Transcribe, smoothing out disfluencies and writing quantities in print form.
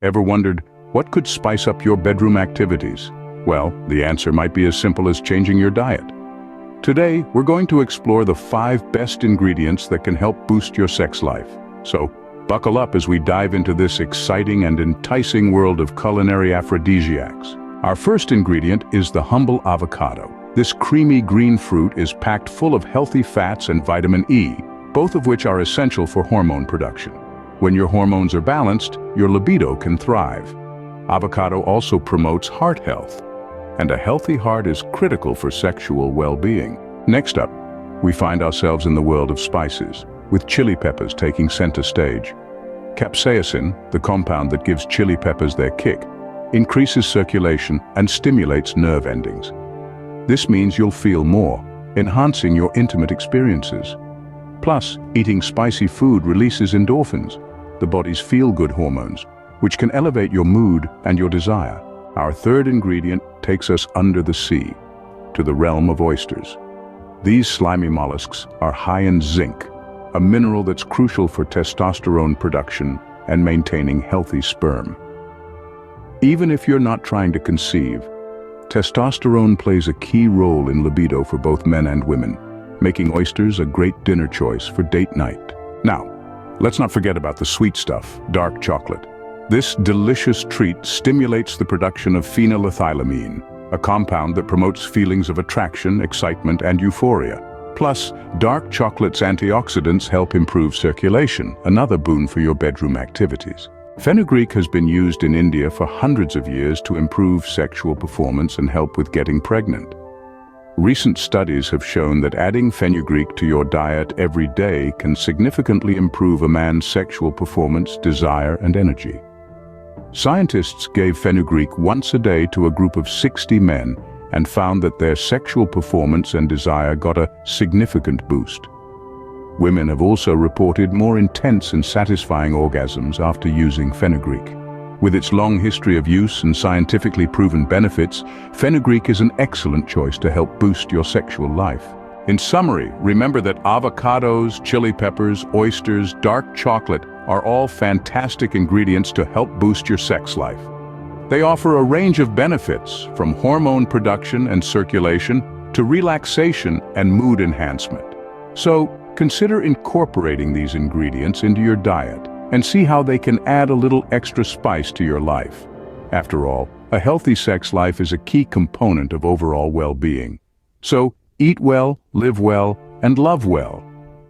Ever wondered, what could spice up your bedroom activities? Well, the answer might be as simple as changing your diet. Today, we're going to explore the 5 best ingredients that can help boost your sex life. So, buckle up as we dive into this exciting and enticing world of culinary aphrodisiacs. Our first ingredient is the humble avocado. This creamy green fruit is packed full of healthy fats and vitamin E, both of which are essential for hormone production. When your hormones are balanced, your libido can thrive. Avocado also promotes heart health, and a healthy heart is critical for sexual well-being. Next up, we find ourselves in the world of spices, with chili peppers taking center stage. Capsaicin, the compound that gives chili peppers their kick, increases circulation and stimulates nerve endings. This means you'll feel more, enhancing your intimate experiences. Plus, eating spicy food releases endorphins, the body's feel-good hormones, which can elevate your mood and your desire. Our third ingredient takes us under the sea, to the realm of oysters. These slimy mollusks are high in zinc, a mineral that's crucial for testosterone production and maintaining healthy sperm. Even if you're not trying to conceive, testosterone plays a key role in libido for both men and women, making oysters a great dinner choice for date night. Now, let's not forget about the sweet stuff, dark chocolate. This delicious treat stimulates the production of phenylethylamine, a compound that promotes feelings of attraction, excitement, and euphoria. Plus, dark chocolate's antioxidants help improve circulation, another boon for your bedroom activities. Fenugreek has been used in India for hundreds of years to improve sexual performance and help with getting pregnant. Recent studies have shown that adding fenugreek to your diet every day can significantly improve a man's sexual performance, desire, and energy. Scientists gave fenugreek once a day to a group of 60 men and found that their sexual performance and desire got a significant boost. Women have also reported more intense and satisfying orgasms after using fenugreek. With its long history of use and scientifically proven benefits, fenugreek is an excellent choice to help boost your sexual life. In summary, remember that avocados, chili peppers, oysters, dark chocolate are all fantastic ingredients to help boost your sex life. They offer a range of benefits, from hormone production and circulation to relaxation and mood enhancement. So, consider incorporating these ingredients into your diet and see how they can add a little extra spice to your life. After all, a healthy sex life is a key component of overall well-being. So, eat well, live well, and love well.